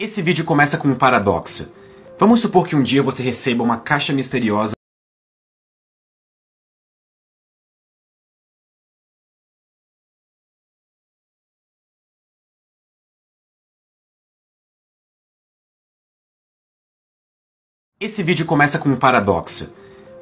Esse vídeo começa com um paradoxo. Vamos supor que um dia você receba uma caixa misteriosa. Esse vídeo começa com um paradoxo.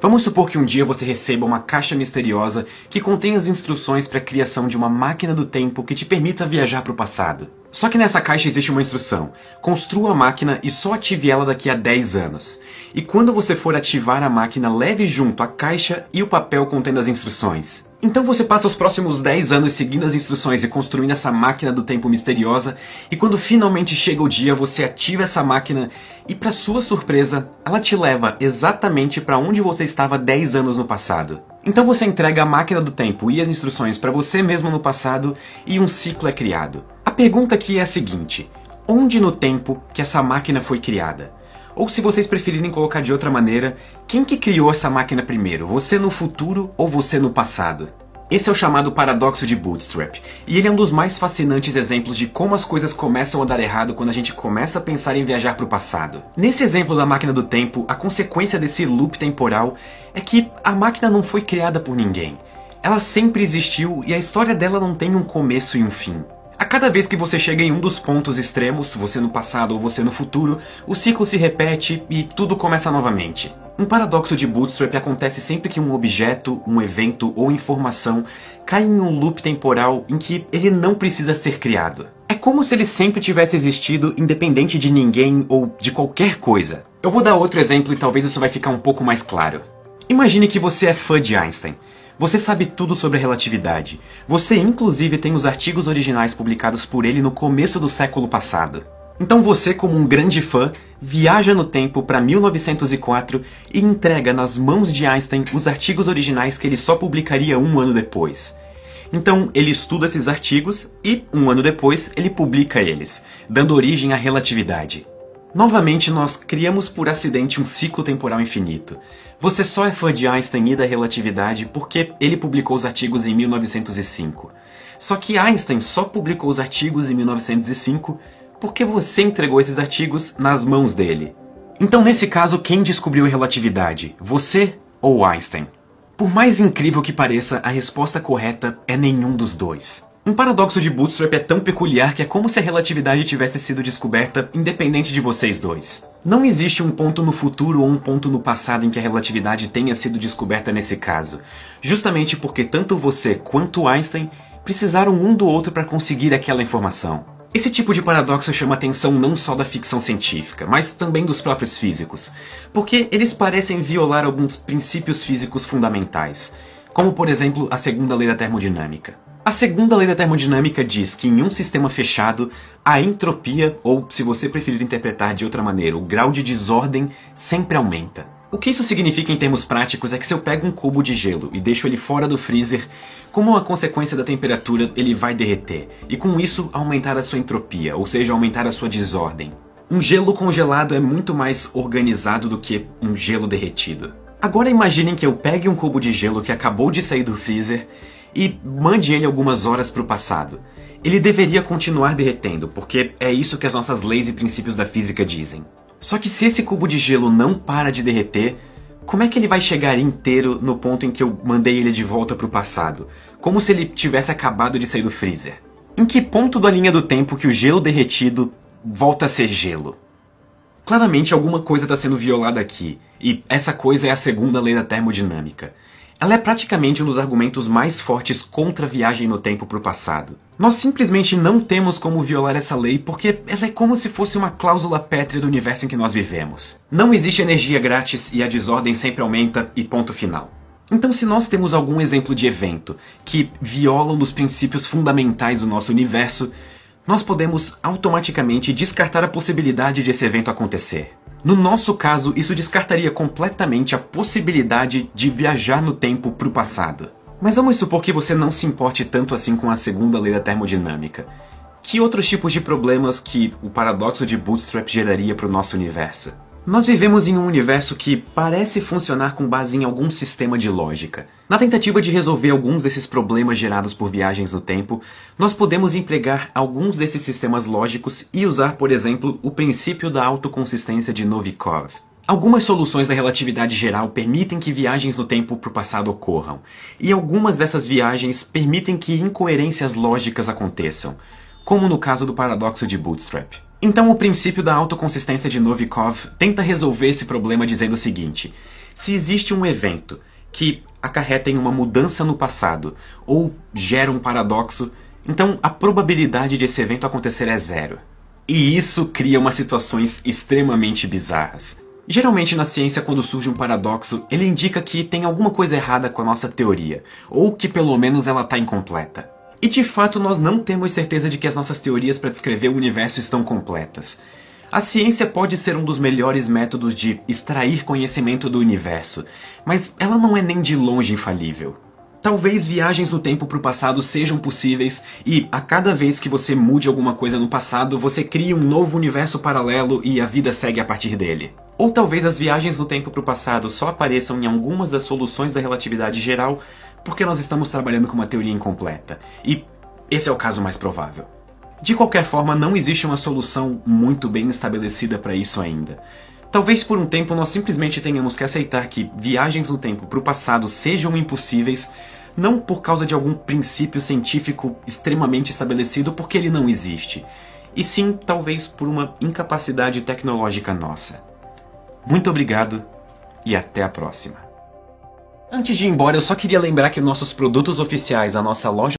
Vamos supor que um dia você receba uma caixa misteriosa que contém as instruções para a criação de uma máquina do tempo que te permita viajar para o passado. Só que nessa caixa existe uma instrução: construa a máquina e só ative ela daqui a 10 anos. E quando você for ativar a máquina, leve junto a caixa e o papel contendo as instruções. Então você passa os próximos 10 anos seguindo as instruções e construindo essa máquina do tempo misteriosa, e quando finalmente chega o dia, você ativa essa máquina e, para sua surpresa, ela te leva exatamente para onde você estava 10 anos no passado. Então você entrega a máquina do tempo e as instruções para você mesmo no passado e um ciclo é criado. A pergunta aqui é a seguinte: onde no tempo que essa máquina foi criada? Ou, se vocês preferirem colocar de outra maneira, quem que criou essa máquina primeiro? Você no futuro ou você no passado? Esse é o chamado paradoxo de Bootstrap, e ele é um dos mais fascinantes exemplos de como as coisas começam a dar errado quando a gente começa a pensar em viajar para o passado. Nesse exemplo da máquina do tempo, a consequência desse loop temporal é que a máquina não foi criada por ninguém. Ela sempre existiu e a história dela não tem um começo e um fim. A cada vez que você chega em um dos pontos extremos, você no passado ou você no futuro, o ciclo se repete e tudo começa novamente. Um paradoxo de Bootstrap acontece sempre que um objeto, um evento ou informação cai em um loop temporal em que ele não precisa ser criado. É como se ele sempre tivesse existido independente de ninguém ou de qualquer coisa. Eu vou dar outro exemplo e talvez isso vai ficar um pouco mais claro. Imagine que você é fã de Einstein. Você sabe tudo sobre a relatividade. Você inclusive tem os artigos originais publicados por ele no começo do século passado. Então você, como um grande fã, viaja no tempo para 1904 e entrega nas mãos de Einstein os artigos originais que ele só publicaria um ano depois. Então ele estuda esses artigos e, um ano depois, ele publica eles, dando origem à relatividade. Novamente, nós criamos por acidente um ciclo temporal infinito. Você só é fã de Einstein e da relatividade porque ele publicou os artigos em 1905. Só que Einstein só publicou os artigos em 1905 porque você entregou esses artigos nas mãos dele. Então, nesse caso, quem descobriu a relatividade? Você ou Einstein? Por mais incrível que pareça, a resposta correta é nenhum dos dois. Um paradoxo de Bootstrap é tão peculiar que é como se a relatividade tivesse sido descoberta independente de vocês dois. Não existe um ponto no futuro ou um ponto no passado em que a relatividade tenha sido descoberta nesse caso, justamente porque tanto você quanto Einstein precisaram um do outro para conseguir aquela informação. Esse tipo de paradoxo chama a atenção não só da ficção científica, mas também dos próprios físicos, porque eles parecem violar alguns princípios físicos fundamentais, como por exemplo a segunda lei da termodinâmica. A segunda lei da termodinâmica diz que em um sistema fechado, a entropia, ou se você preferir interpretar de outra maneira, o grau de desordem, sempre aumenta. O que isso significa em termos práticos é que se eu pego um cubo de gelo e deixo ele fora do freezer, como uma consequência da temperatura, ele vai derreter, e com isso aumentar a sua entropia, ou seja, aumentar a sua desordem. Um gelo congelado é muito mais organizado do que um gelo derretido. Agora imaginem que eu pegue um cubo de gelo que acabou de sair do freezer e mande ele algumas horas para o passado. Ele deveria continuar derretendo, porque é isso que as nossas leis e princípios da física dizem. Só que se esse cubo de gelo não para de derreter, como é que ele vai chegar inteiro no ponto em que eu mandei ele de volta para o passado? Como se ele tivesse acabado de sair do freezer. Em que ponto da linha do tempo que o gelo derretido volta a ser gelo? Claramente alguma coisa está sendo violada aqui, e essa coisa é a segunda lei da termodinâmica. Ela é praticamente um dos argumentos mais fortes contra a viagem no tempo para o passado. Nós simplesmente não temos como violar essa lei porque ela é como se fosse uma cláusula pétrea do universo em que nós vivemos. Não existe energia grátis e a desordem sempre aumenta e ponto final. Então, se nós temos algum exemplo de evento que viola um dos princípios fundamentais do nosso universo, nós podemos automaticamente descartar a possibilidade de esse evento acontecer. No nosso caso, isso descartaria completamente a possibilidade de viajar no tempo para o passado. Mas vamos supor que você não se importe tanto assim com a segunda lei da termodinâmica. Que outros tipos de problemas que o paradoxo de Bootstrap geraria para o nosso universo? Nós vivemos em um universo que parece funcionar com base em algum sistema de lógica. Na tentativa de resolver alguns desses problemas gerados por viagens no tempo, nós podemos empregar alguns desses sistemas lógicos e usar, por exemplo, o princípio da autoconsistência de Novikov. Algumas soluções da relatividade geral permitem que viagens no tempo para o passado ocorram, e algumas dessas viagens permitem que incoerências lógicas aconteçam, como no caso do paradoxo de Bootstrap. Então o princípio da autoconsistência de Novikov tenta resolver esse problema dizendo o seguinte: se existe um evento que acarreta em uma mudança no passado ou gera um paradoxo, então a probabilidade de esse evento acontecer é zero. E isso cria umas situações extremamente bizarras. Geralmente na ciência, quando surge um paradoxo, ele indica que tem alguma coisa errada com a nossa teoria, ou que pelo menos ela está incompleta. E de fato nós não temos certeza de que as nossas teorias para descrever o universo estão completas. A ciência pode ser um dos melhores métodos de extrair conhecimento do universo, mas ela não é nem de longe infalível. Talvez viagens no tempo para o passado sejam possíveis e a cada vez que você mude alguma coisa no passado, você cria um novo universo paralelo e a vida segue a partir dele. Ou talvez as viagens no tempo para o passado só apareçam em algumas das soluções da relatividade geral porque nós estamos trabalhando com uma teoria incompleta. E esse é o caso mais provável. De qualquer forma, não existe uma solução muito bem estabelecida para isso ainda. Talvez por um tempo nós simplesmente tenhamos que aceitar que viagens no tempo para o passado sejam impossíveis, não por causa de algum princípio científico extremamente estabelecido, porque ele não existe, e sim talvez por uma incapacidade tecnológica nossa. Muito obrigado e até a próxima. Antes de ir embora, eu só queria lembrar que nossos produtos oficiais, a nossa loja